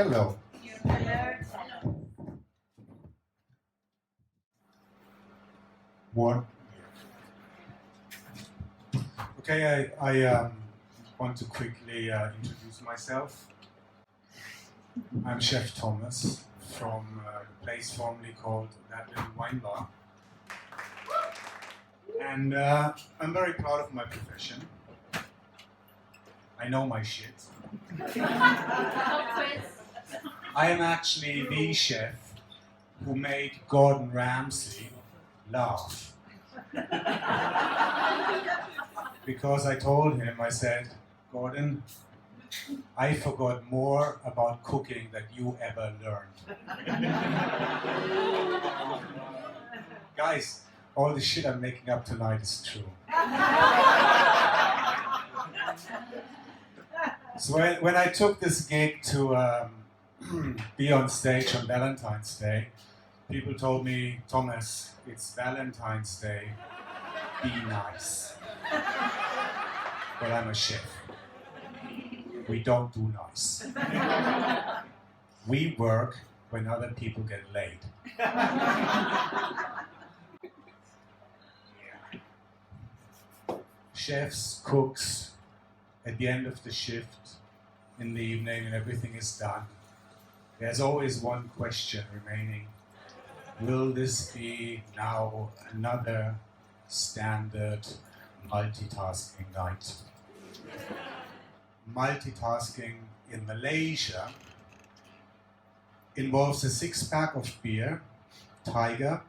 Hello. One. Okay, I want to quickly introduce myself. I'm Chef Thomas from a place formerly called That Little Wine Bar. And I'm very proud of my profession. I know my shit. I am actually the chef who made Gordon Ramsay laugh. Because I told him, I said, Gordon, I forgot more about cooking than you ever learned. Guys, all the shit I'm making up tonight is true. So when I took this gig to be on stage on Valentine's Day, people told me, Thomas, it's Valentine's Day, be nice. But I'm a chef. We don't do nice. We work when other people get laid. Chefs, cooks, at the end of the shift, in the evening, and everything is done, there's always one question remaining. Will this be now another standard multitasking night? Multitasking in Malaysia involves a 6-pack of beer, Tiger,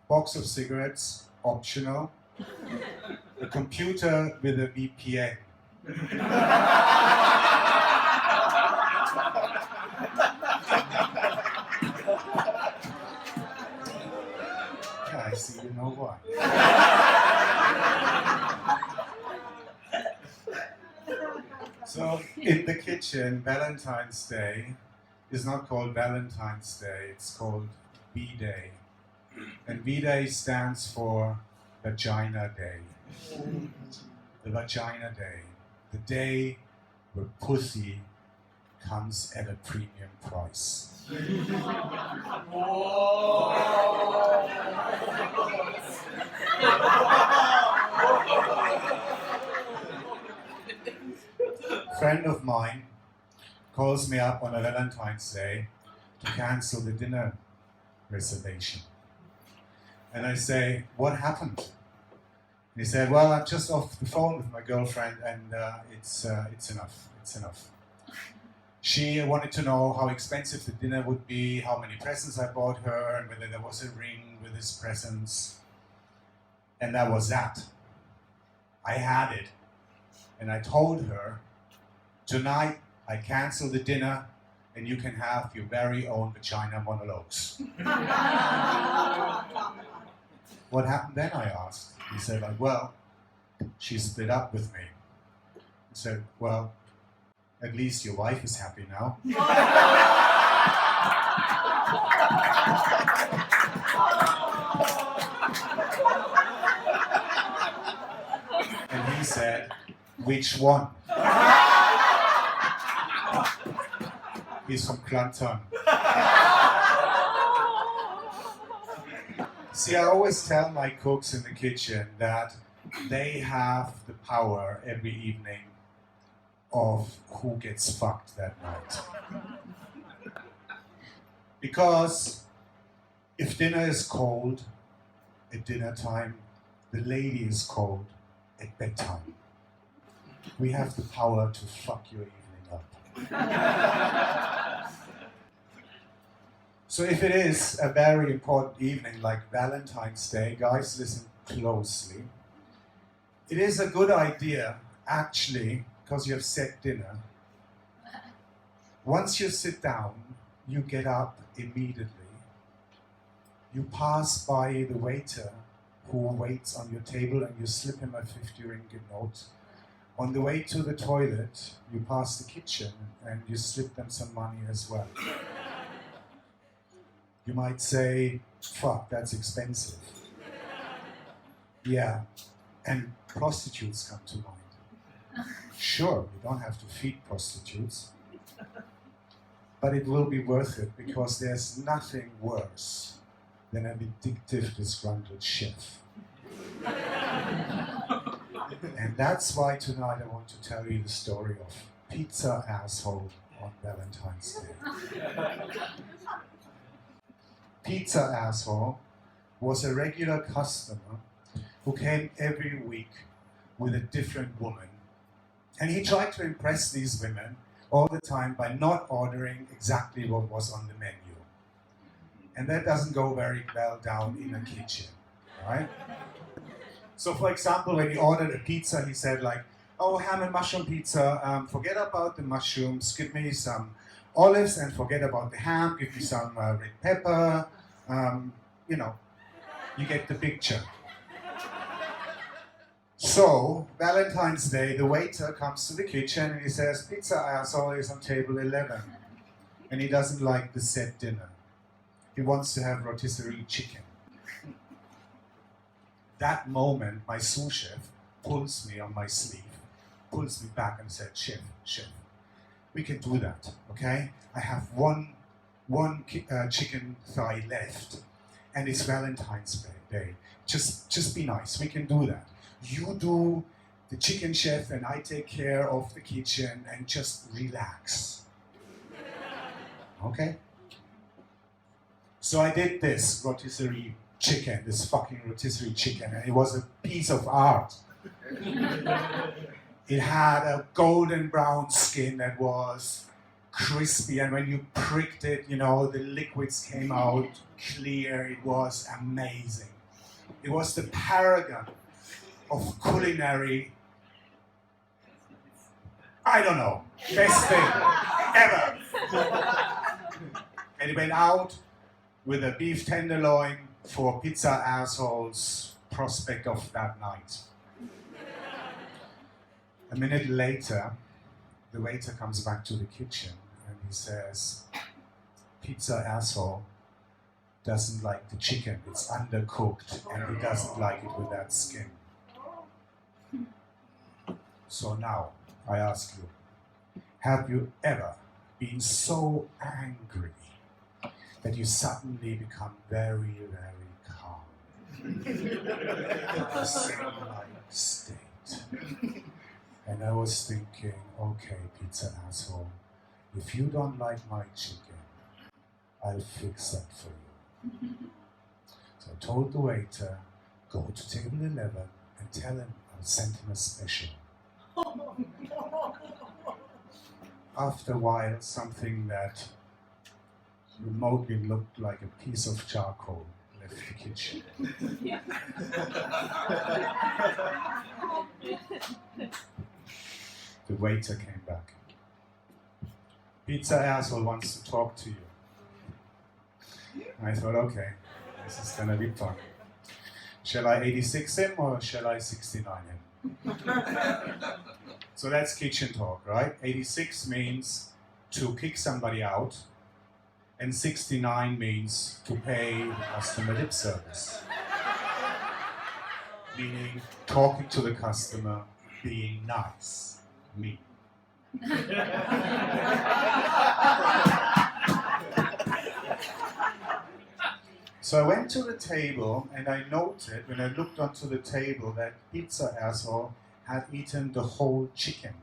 box of cigarettes, optional, a computer with a VPN. Yeah, I see you know why. So, in the kitchen, Valentine's Day is not called Valentine's Day, it's called V-Day. And V-Day stands for Vagina Day. The Vagina Day. The day where pussy comes at a premium price. A friend of mine calls me up on a Valentine's Day to cancel the dinner reservation. And I say, what happened? And he said, well, I'm just off the phone with my girlfriend and it's enough, it's enough. She wanted to know how expensive the dinner would be, how many presents I bought her, and whether there was a ring with his presents. And that was that. I had it. And I told her, tonight I cancel the dinner and you can have your very own vagina monologues. What happened then, I asked. He said, like, well, she split up with me. I said, well, at least your wife is happy now. And he said, which one? He's from Clanton. See, I always tell my cooks in the kitchen that they have the power every evening of who gets fucked that night. Because if dinner is cold at dinner time, the lady is cold at bedtime. We have the power to fuck your evening up. So if it is a very important evening like Valentine's Day, guys, listen closely. It is a good idea, actually, because you have set dinner. Once you sit down, you get up immediately. You pass by the waiter who waits on your table and you slip him a 50 ringgit note. On the way to the toilet, you pass the kitchen and you slip them some money as well. You might say, fuck, that's expensive. Yeah, and prostitutes come to mind. Sure, you don't have to feed prostitutes. but it will be worth it because there's nothing worse than an addictive, disgruntled chef. And that's why tonight I want to tell you the story of Pizza Asshole on Valentine's Day. Pizza Asshole was a regular customer who came every week with a different woman. And he tried to impress these women all the time by not ordering exactly what was on the menu. And that doesn't go very well down in a kitchen, right? So for example, when he ordered a pizza, he said like, oh, ham and mushroom pizza, forget about the mushrooms, give me some olives and forget about the ham, give me some red pepper, you know, you get the picture. So, Valentine's Day, the waiter comes to the kitchen and he says, Pizza Asshole is on table 11. And he doesn't like the set dinner. He wants to have rotisserie chicken. That moment, my sous chef pulls me on my sleeve, pulls me back and said, Chef, we can do that, okay? I have one chicken thigh left, and it's Valentine's Day. Just be nice, we can do that. You do the chicken chef and I take care of the kitchen and just relax. Okay? So I did this rotisserie chicken, this fucking rotisserie chicken, and it was a piece of art. It had a golden brown skin that was crispy, and when you pricked it, you know, the liquids came out clear. It was amazing. It was the paragon of culinary, I don't know, best thing ever. And it went out with a beef tenderloin for Pizza Asshole's prospect of that night. A minute later, the waiter comes back to the kitchen and he says, Pizza Asshole doesn't like the chicken, it's undercooked, and he doesn't like it with that skin. So now, I ask you, have you ever been so angry that you suddenly become very, very calm? A zen-like state. And I was thinking, okay, Pizza Asshole, if you don't like my chicken, I'll fix that for you. So I told the waiter, go to table 11 and tell him I'll send him a special. After a while, something that remotely looked like a piece of charcoal left the kitchen. The waiter came back. Pizza Asshole wants to talk to you. And I thought, okay, this is gonna be fun. Shall I 86 him or shall I 69 him? So that's kitchen talk, right? 86 means to kick somebody out, and 69 means to pay the customer lip service. Meaning talking to the customer, being nice. Me. So I went to the table and I noted, when I looked onto the table, that Pizza Asshole had eaten the whole chicken.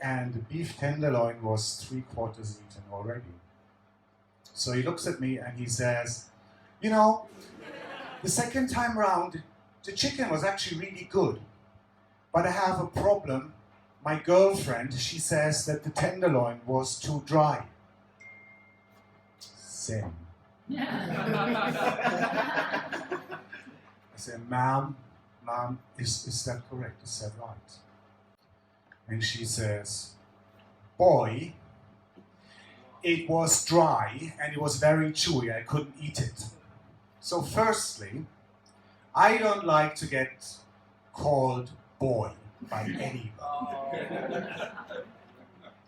And the beef tenderloin was 3/4 eaten already. So he looks at me and he says, you know, the second time round, the chicken was actually really good. But I have a problem. My girlfriend, she says that the tenderloin was too dry. Same. I said, Ma'am, is that correct? Is that right? And she says, boy, it was dry and it was very chewy. I couldn't eat it. So firstly, I don't like to get called boy by anybody.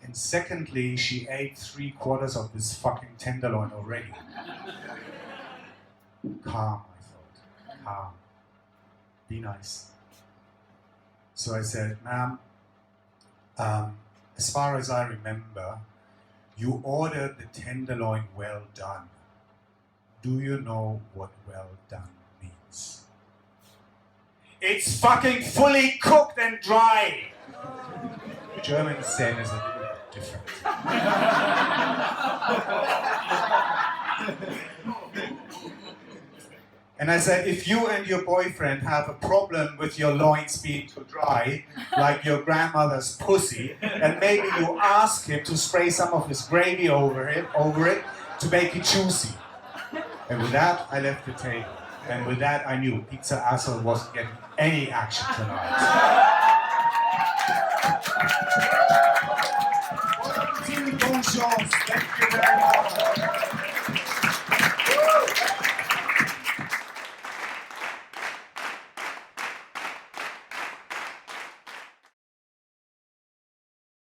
And secondly, she ate 3/4 of this fucking tenderloin already. Calm, I thought. Calm. Be nice. So I said, ma'am, as far as I remember, You ordered the tenderloin well done. Do you know what well done means? It's fucking fully cooked and dry. German saying is a little bit different. And I said, if you and your boyfriend have a problem with your loins being too dry, like your grandmother's pussy, then maybe you ask him to spray some of his gravy over it to make it juicy. And with that, I left the table. And with that, I knew Pizza Asshole wasn't getting any action tonight. Bonne chance. Thank you very much.